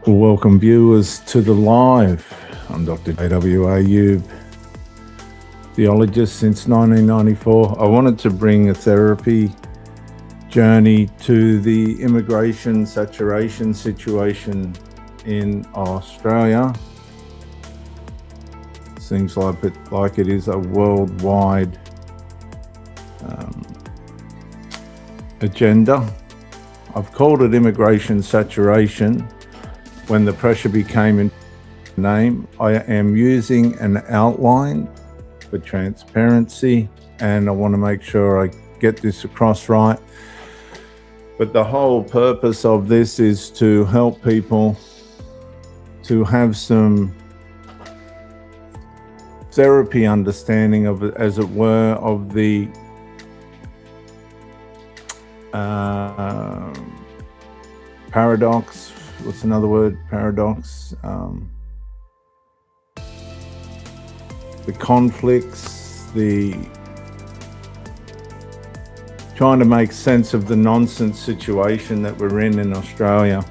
Welcome viewers to the live. I'm Dr. A.W. Ayub, theologist since 1994. I wanted to bring a therapy journey to the immigration saturation situation in Australia. Seems like it is a worldwide agenda. I've called it immigration saturation. When the pressure became in name, I am using an outline for transparency, and I want to make sure I get this across right. But the whole purpose of this is to help people to have some therapy understanding of it, as it were, of the paradox. What's another word? Paradox. The conflicts, the trying to make sense of the nonsense situation that we're in Australia.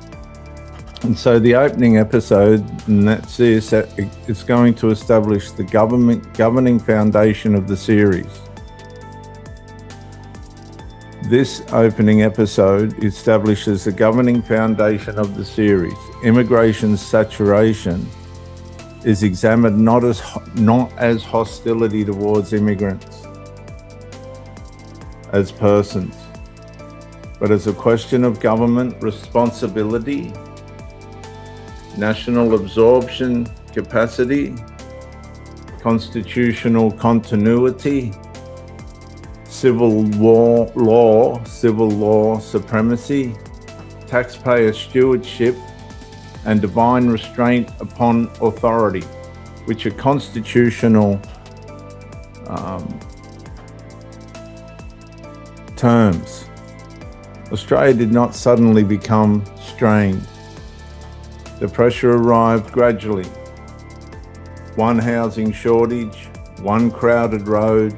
And so the opening episode, and that's this, it's going to establish the governing foundation of the series. This opening episode establishes the governing foundation of the series. Immigration saturation is examined not as hostility towards immigrants as persons, but as a question of government responsibility, national absorption capacity, constitutional continuity, civil law supremacy, taxpayer stewardship, and divine restraint upon authority, which are constitutional terms. Australia did not suddenly become strained. The pressure arrived gradually. One housing shortage, one crowded road,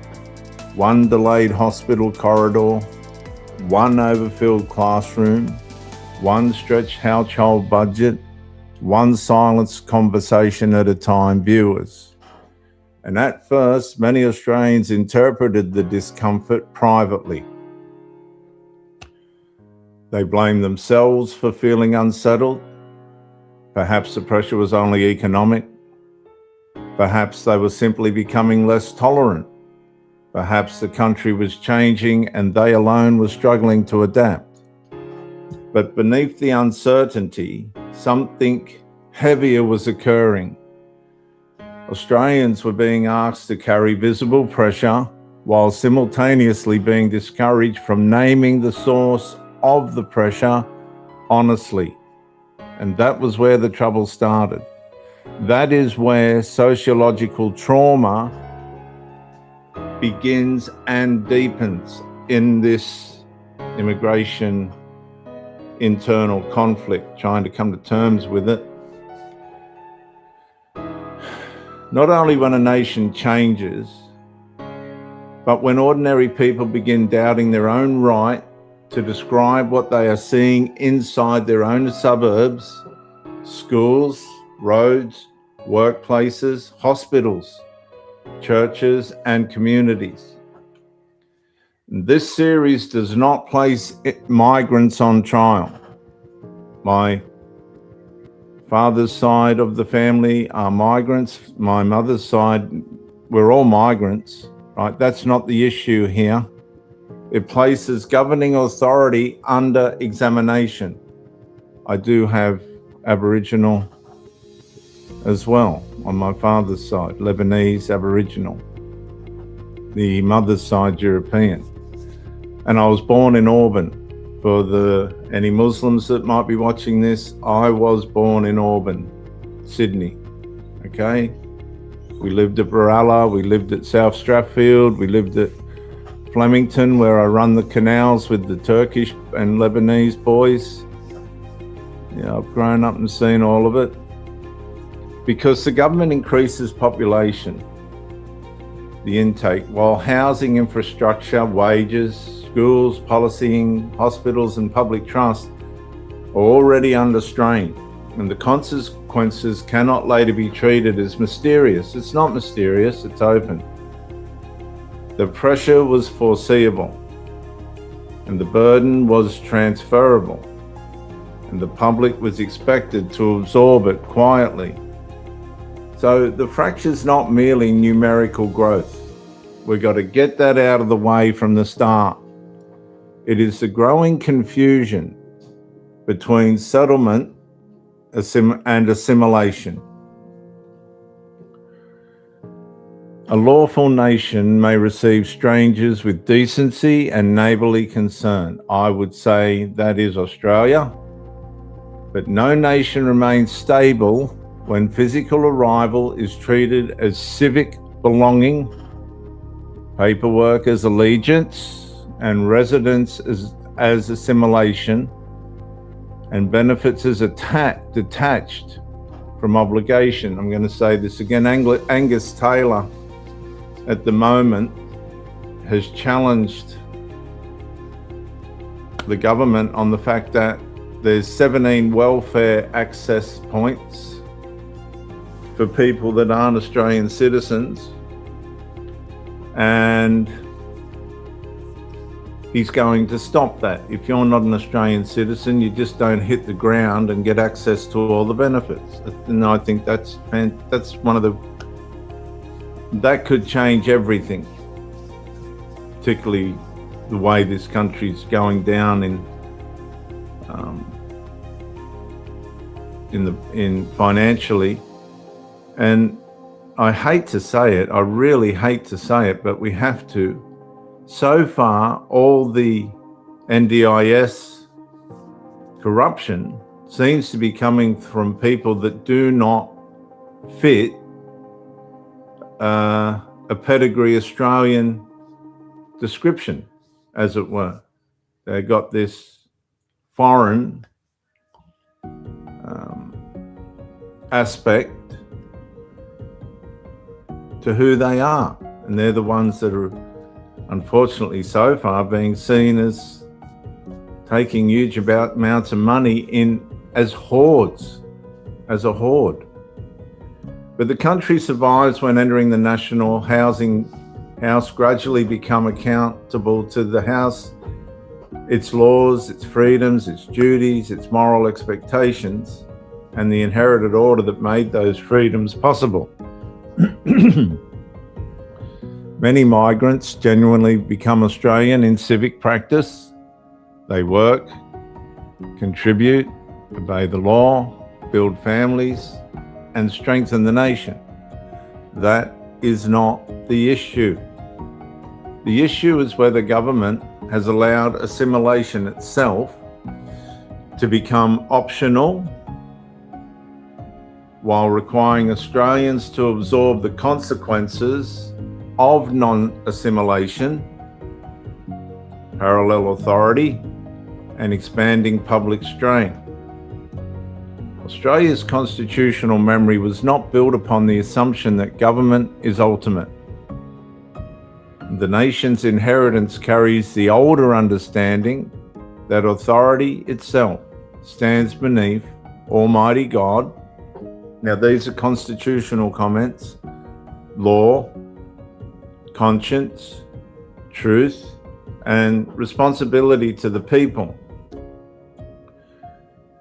one delayed hospital corridor, one overfilled classroom, one stretched household budget, one silenced conversation at a time, viewers. And at first, many Australians interpreted the discomfort privately. They blamed themselves for feeling unsettled. Perhaps the pressure was only economic. Perhaps they were simply becoming less tolerant. Perhaps the country was changing and they alone were struggling to adapt. But beneath the uncertainty, something heavier was occurring. Australians were being asked to carry visible pressure while simultaneously being discouraged from naming the source of the pressure honestly. And that was where the trouble started. That is where sociological trauma begins and deepens in this immigration internal conflict, trying to come to terms with it. Not only when a nation changes, but when ordinary people begin doubting their own right to describe what they are seeing inside their own suburbs, schools, roads, workplaces, hospitals, churches, and communities. This series does not place migrants on trial. My father's side of the family are migrants. My mother's side, we're all migrants, right? That's not the issue here. It places governing authority under examination. I do have Aboriginal as well on my father's side, Lebanese Aboriginal. The mother's side, European. And I was born in Auburn. For any Muslims that might be watching this, I was born in Auburn, Sydney, okay? We lived at Baralla, we lived at South Strathfield, we lived at Flemington, where I run the canals with the Turkish and Lebanese boys. Yeah, I've grown up and seen all of it. Because the government increases population, the intake, while housing infrastructure, wages, schools, policing, hospitals, and public trust are already under strain. and the consequences cannot later be treated as mysterious. It's not mysterious, it's open. The pressure was foreseeable, and the burden was transferable, and the public was expected to absorb it quietly. So the fracture's not merely numerical growth. We've got to get that out of the way from the start. It is the growing confusion between settlement and assimilation. A lawful nation may receive strangers with decency and neighbourly concern. I would say that is Australia. But no nation remains stable when physical arrival is treated as civic belonging, paperwork as allegiance, and residence as assimilation, and benefits as detached from obligation. I'm going to say this again. Angus Taylor, at the moment, has challenged the government on the fact that there's 17 welfare access points for people that aren't Australian citizens, and he's going to stop that. If you're not an Australian citizen, you just don't hit the ground and get access to all the benefits. And I think that's one of that could change everything, particularly the way this country's going down in financially. And I hate to say it, I really hate to say it, but we have to. So far, all the NDIS corruption seems to be coming from people that do not fit a pedigree Australian description, as it were. They got this foreign aspect to who they are, and they're the ones that are unfortunately so far being seen as taking huge amounts of money in as hordes, as a horde. But the country survives when entering the national housing house gradually become accountable to the house, its laws, its freedoms, its duties, its moral expectations, and the inherited order that made those freedoms possible. Many migrants genuinely become Australian in civic practice. They work, contribute, obey the law, build families, and strengthen the nation. That is not the issue. The issue is whether government has allowed assimilation itself to become optional while requiring Australians to absorb the consequences of non-assimilation, parallel authority, and expanding public restraint. Australia's constitutional memory was not built upon the assumption that government is ultimate. The nation's inheritance carries the older understanding that authority itself stands beneath Almighty God. Now, these are constitutional comments: law, conscience, truth, and responsibility to the people.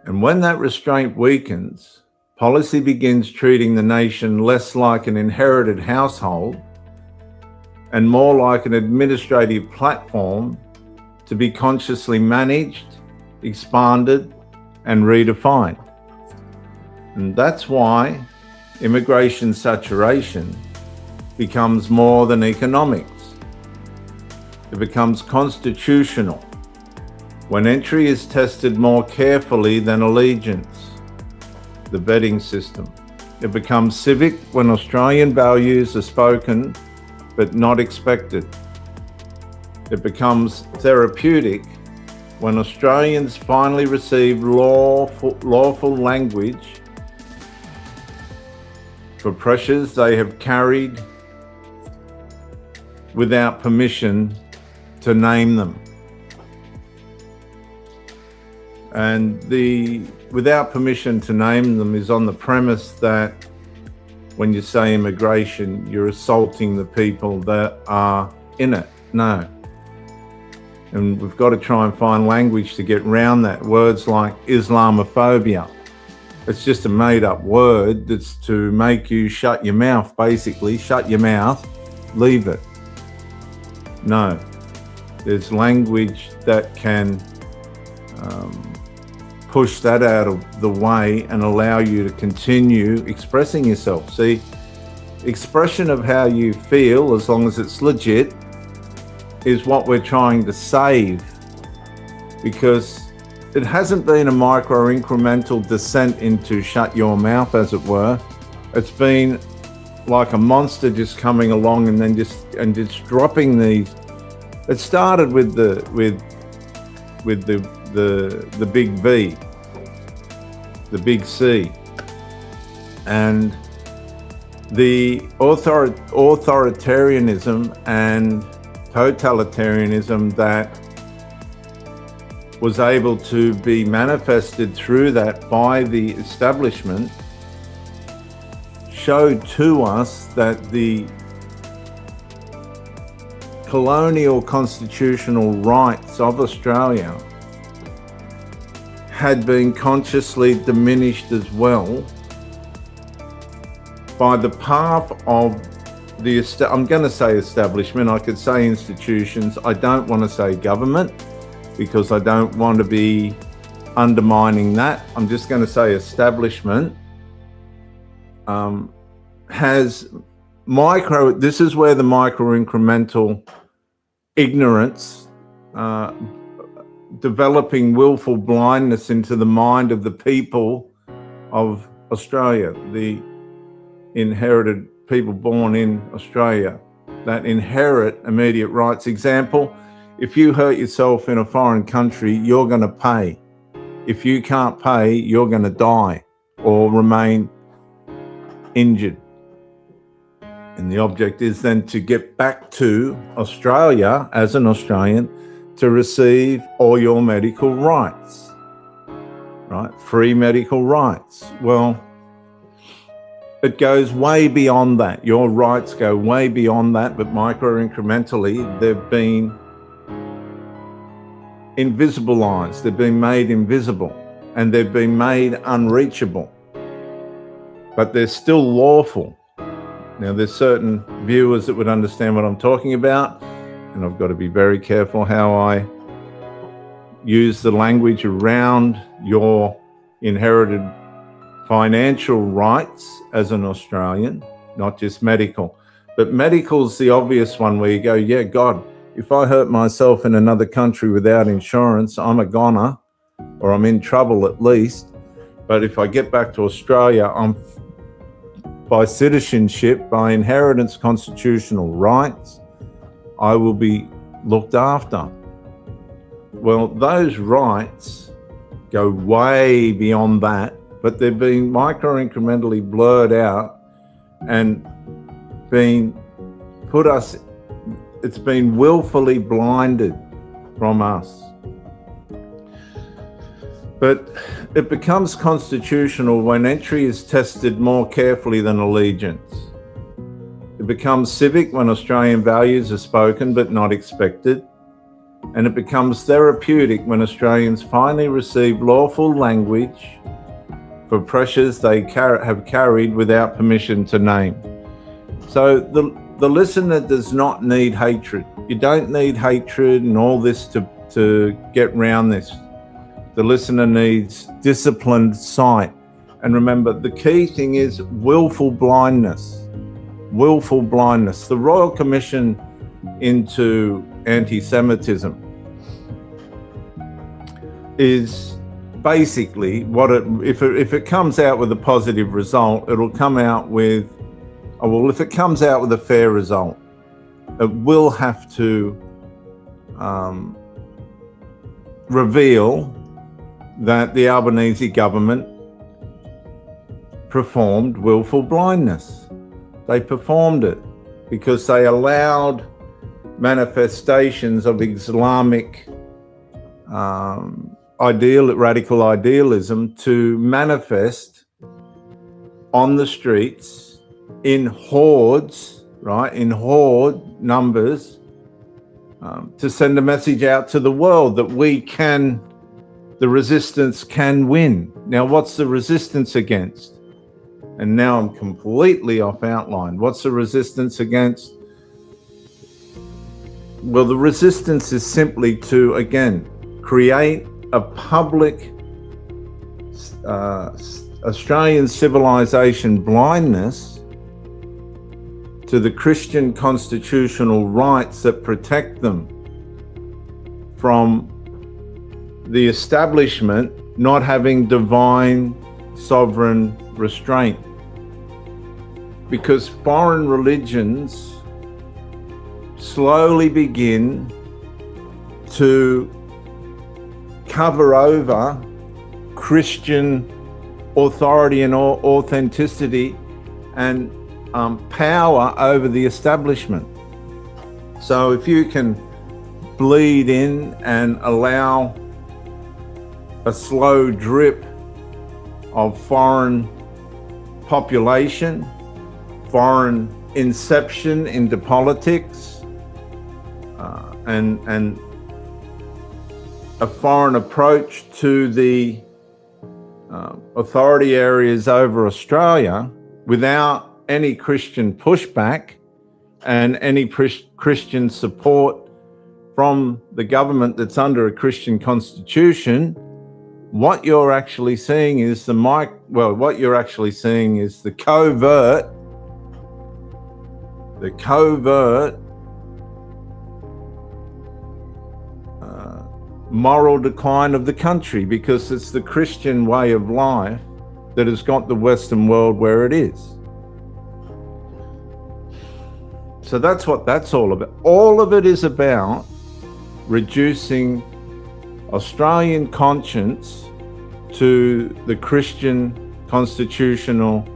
And when that restraint weakens, policy begins treating the nation less like an inherited household and more like an administrative platform to be consciously managed, expanded, and redefined. And that's why immigration saturation becomes more than economics. It becomes constitutional when entry is tested more carefully than allegiance, the vetting system. It becomes civic when Australian values are spoken but not expected. It becomes therapeutic when Australians finally receive lawful language for pressures they have carried without permission to name them. And the without permission to name them is on the premise that when you say immigration, you're assaulting the people that are in it. No. And we've got to try and find language to get around that. Words like Islamophobia. It's just a made-up word that's to make you shut your mouth, basically. Shut your mouth, leave it. No. There's language that can push that out of the way and allow you to continue expressing yourself. See, expression of how you feel, as long as it's legit, is what we're trying to save, because it hasn't been a micro-incremental descent into shut your mouth, as it were. It's been like a monster just coming along and then just dropping these. It started with the big V, the big C, and the authoritarianism and totalitarianism that was able to be manifested through that by the establishment showed to us that the colonial constitutional rights of Australia had been consciously diminished as well by the path of the, I'm going to say establishment, I could say institutions, I don't want to say government because I don't want to be undermining that. I'm just going to say establishment has this is where the micro-incremental ignorance, developing willful blindness into the mind of the people of Australia, the inherited people born in Australia, that inherit immediate rights. Example, if you hurt yourself in a foreign country, you're going to pay. If you can't pay, you're going to die or remain injured. And the object is then to get back to Australia as an Australian to receive all your medical rights, right? Free medical rights. Well, it goes way beyond that. Your rights go way beyond that, but micro-incrementally, they've been invisibilized. They've been made invisible and they've been made unreachable, but they're still lawful. Now, there's certain viewers that would understand what I'm talking about, and I've got to be very careful how I use the language around your inherited financial rights as an Australian, not just medical. But medical's the obvious one where you go, yeah, God, if I hurt myself in another country without insurance, I'm a goner, or I'm in trouble at least. But if I get back to Australia, I'm by citizenship, by inheritance, constitutional rights, I will be looked after. Well, those rights go way beyond that, but they've been micro-incrementally blurred out and been put us, it's been willfully blinded from us. But it becomes constitutional when entry is tested more carefully than allegiance. It becomes civic when Australian values are spoken but not expected. And it becomes therapeutic when Australians finally receive lawful language for pressures they have carried without permission to name. So the listener does not need hatred. You don't need hatred and all this to get round this. The listener needs disciplined sight. And remember, the key thing is willful blindness. Willful blindness. The Royal Commission into anti-Semitism is basically what if it comes out with a positive result, it'll come out with, if it comes out with a fair result, it will have to reveal that the Albanese government performed willful blindness. They performed it because they allowed manifestations of Islamic radical idealism to manifest on the streets in hordes, right? In horde numbers, to send a message out to the world that the resistance can win. Now, what's the resistance against? And now I'm completely off outline. What's the resistance against? Well, the resistance is simply to, again, create a public Australian civilization blindness to the Christian constitutional rights that protect them from the establishment not having divine sovereign restraint. Because foreign religions slowly begin to cover over Christian authority and authenticity and power over the establishment. So if you can bleed in and allow a slow drip of foreign population, foreign inception into politics, and a foreign approach to the authority areas over Australia without any Christian pushback and any Christian support from the government that's under a Christian constitution, what you're actually seeing is the covert moral decline of the country, because it's the Christian way of life that has got the Western world where it is. So that's what that's all about. All of it is about reducing Australian conscience to the Christian constitutional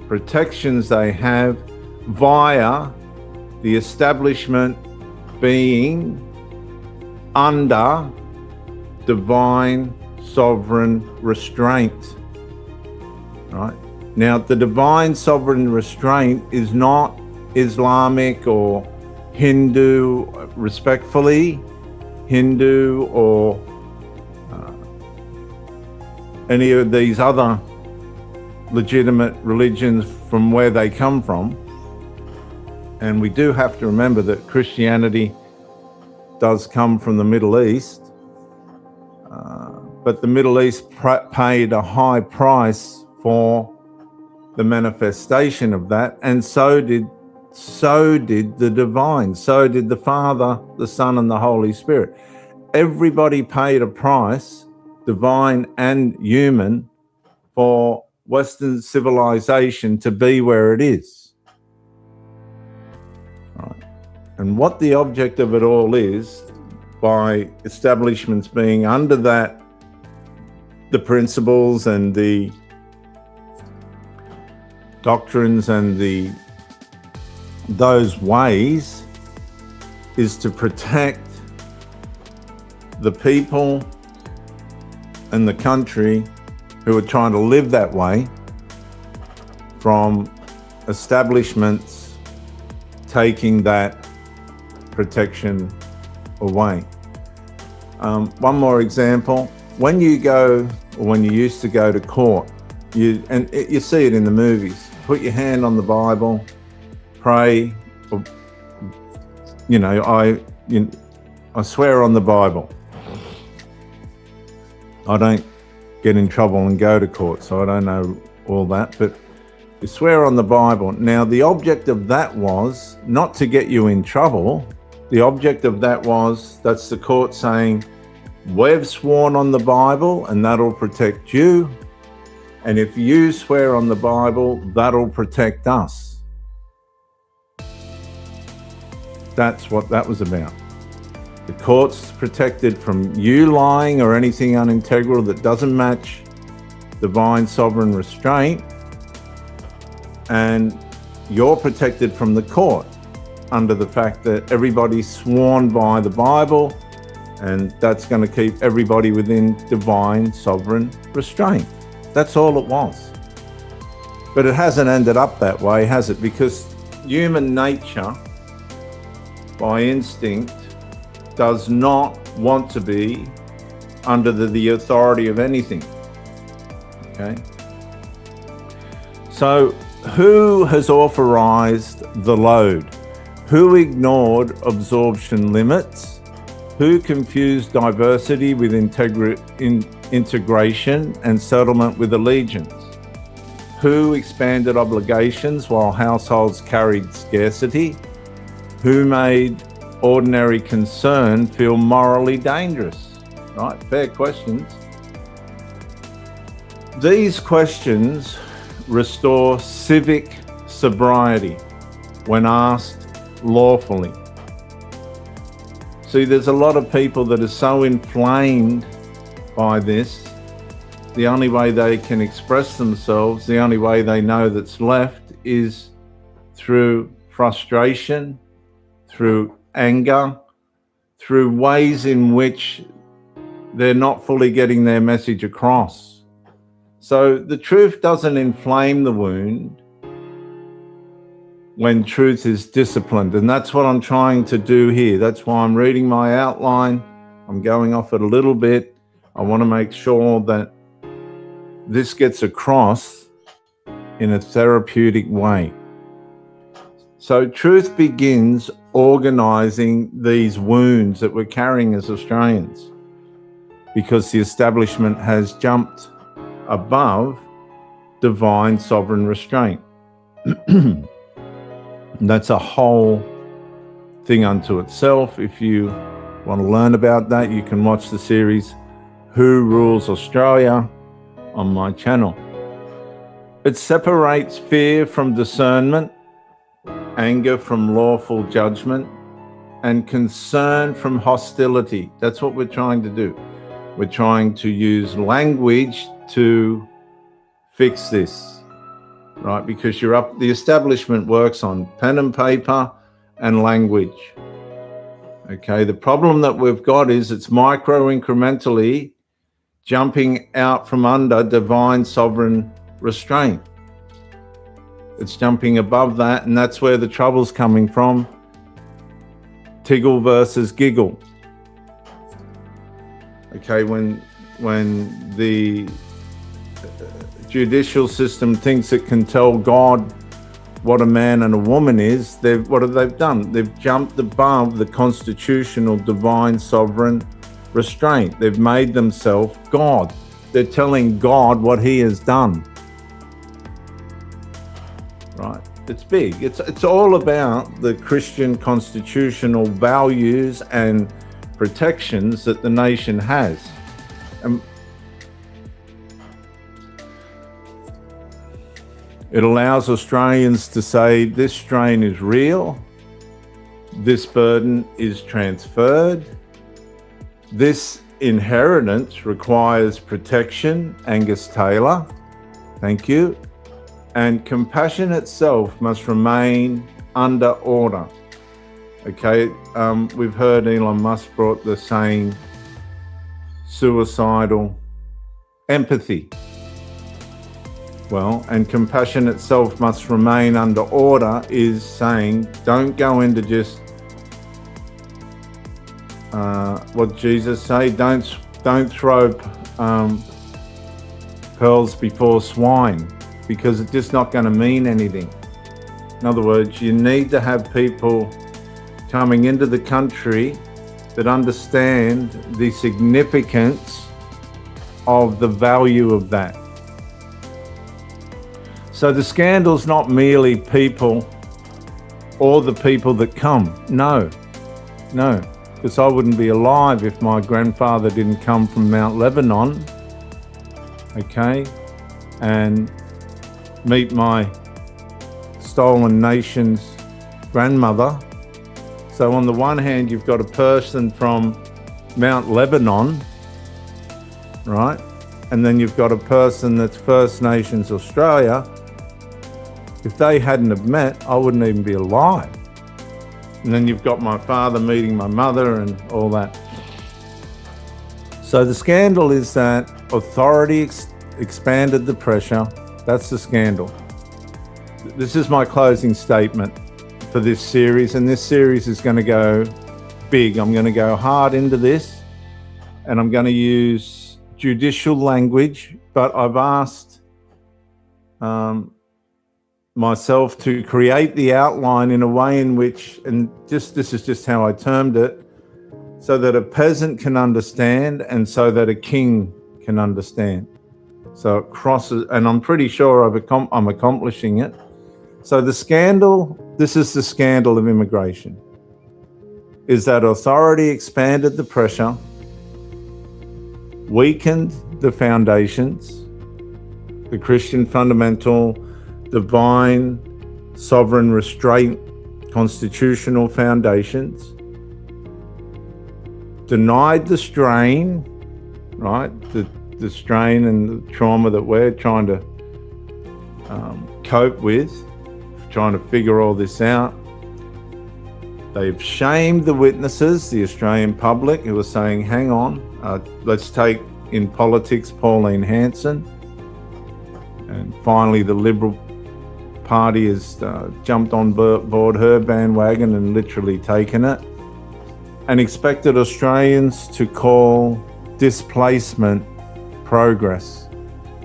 protections they have via the establishment being under divine sovereign restraint. Right? Now, the divine sovereign restraint is not Islamic or Hindu, respectfully, Hindu or any of these other legitimate religions from where they come from. And we do have to remember that Christianity does come from the Middle East, but the Middle East paid a high price for the manifestation of that, and so did the divine, so did the Father, the Son, and the Holy Spirit. Everybody paid a price, divine and human, for Western civilization to be where it is. Right. And what the object of it all is, by establishments being under that, the principles and the doctrines and those ways, is to protect the people and the country who are trying to live that way from establishments taking that protection away. One more example. When you used to go to court, you see it in the movies, put your hand on the Bible, pray, or, I swear on the Bible. I don't get in trouble and go to court, so I don't know all that, but you swear on the Bible. Now, the object of that was not to get you in trouble. The object of that was, that's the court saying, we've sworn on the Bible and that'll protect you. And if you swear on the Bible, that'll protect us. That's what that was about. The court's protected from you lying or anything unintegral that doesn't match divine sovereign restraint. And you're protected from the court under the fact that everybody's sworn by the Bible And that's going to keep everybody within divine sovereign restraint. That's all it was. But it hasn't ended up that way, has it? Because human nature, by instinct, does not want to be under the authority of anything. Okay? So, who has authorized the load? Who ignored absorption limits? Who confused diversity with integration and settlement with allegiance? Who expanded obligations while households carried scarcity? Who made ordinary concern feel morally dangerous? Right? Fair questions. These questions restore civic sobriety when asked lawfully. See, there's a lot of people that are so inflamed by this. The only way they can express themselves, the only way they know that's left is through frustration, through anger, through ways in which they're not fully getting their message across. So the truth doesn't inflame the wound when truth is disciplined. And that's what I'm trying to do here. That's why I'm reading my outline. I'm going off it a little bit. I want to make sure that this gets across in a therapeutic way. So truth begins organizing these wounds that we're carrying as Australians, because the establishment has jumped above divine sovereign restraint. That's a whole thing unto itself. If you want to learn about that, you can watch the series Who Rules Australia on my channel. It separates fear from discernment, anger from lawful judgment, and concern from hostility. That's what we're trying to do. We're trying to use language to fix this, right? Because the establishment works on pen and paper and language. Okay, the problem that we've got is it's micro-incrementally jumping out from under divine sovereign restraint. It's jumping above that, and that's where the trouble's coming from. Tiggle versus giggle. Okay, when the judicial system thinks it can tell God what a man and a woman is, what have they done? They've jumped above the constitutional divine sovereign restraint. They've made themselves God. They're telling God what he has done. Right? It's big. It's all about the Christian constitutional values and protections that the nation has. It allows Australians to say this strain is real, this burden is transferred, this inheritance requires protection, Angus Taylor, thank you, and compassion itself must remain under order. Okay, we've heard Elon Musk brought the saying suicidal empathy. Well, and compassion itself must remain under order is saying don't go into just what Jesus say, don't throw pearls before swine, because it's just not going to mean anything. In other words, you need to have people coming into the country that understand the significance of the value of that. So the scandal's not merely people or the people that come. No, because I wouldn't be alive if my grandfather didn't come from Mount Lebanon, okay, and meet my stolen nation's grandmother. So on the one hand, you've got a person from Mount Lebanon, right? And then you've got a person that's First Nations Australia. If they hadn't have met, I wouldn't even be alive. And then you've got my father meeting my mother and all that. So the scandal is that authority expanded the pressure. That's the scandal. This is my closing statement for this series, and this series is going to go big. I'm going to go hard into this, and I'm going to use judicial language, but I've asked myself to create the outline in a way in which, and this is just how I termed it, so that a peasant can understand and so that a king can understand. So it crosses, and I'm pretty sure I'm accomplishing it. So the scandal, this is the scandal of immigration, is that authority expanded the pressure, weakened the foundations, the Christian fundamental, divine, sovereign restraint, constitutional foundations, denied the strain, right? The strain and the trauma that we're trying to cope with, trying to figure all this out. They've shamed the witnesses, the Australian public, who are saying, hang on, let's take in politics Pauline Hanson. And finally, the Liberal Party has jumped on board her bandwagon and literally taken it, and expected Australians to call displacement progress.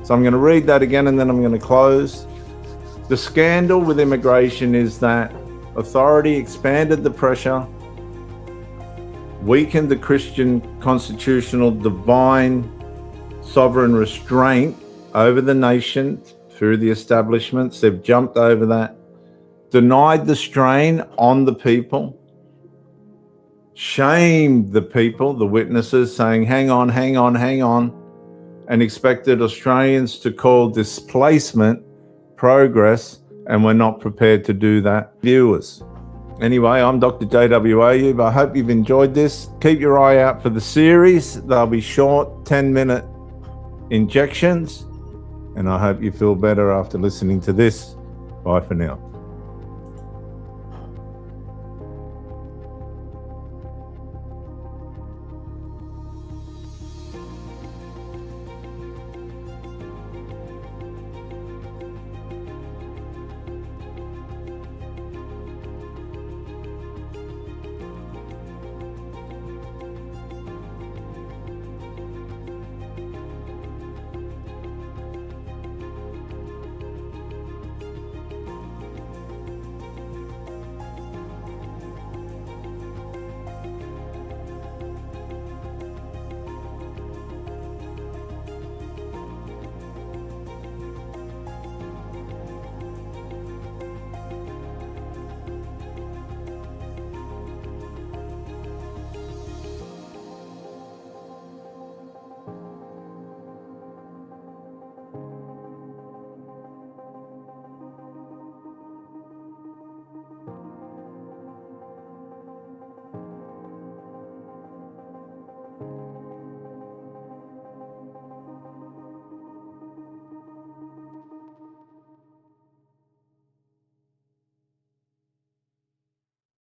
So I'm going to read that again and then I'm going to close. The scandal with immigration is that authority expanded the pressure, weakened the Christian constitutional divine sovereign restraint over the nation through the establishments. They've jumped over that, denied the strain on the people, shamed the people, the witnesses, saying, hang on, and expected Australians to call displacement progress, and we're not prepared to do that. Viewers. Anyway, I'm Dr. J.W. Ayub. I hope you've enjoyed this. Keep your eye out for the series. They'll be short, 10-minute injections, and I hope you feel better after listening to this. Bye for now.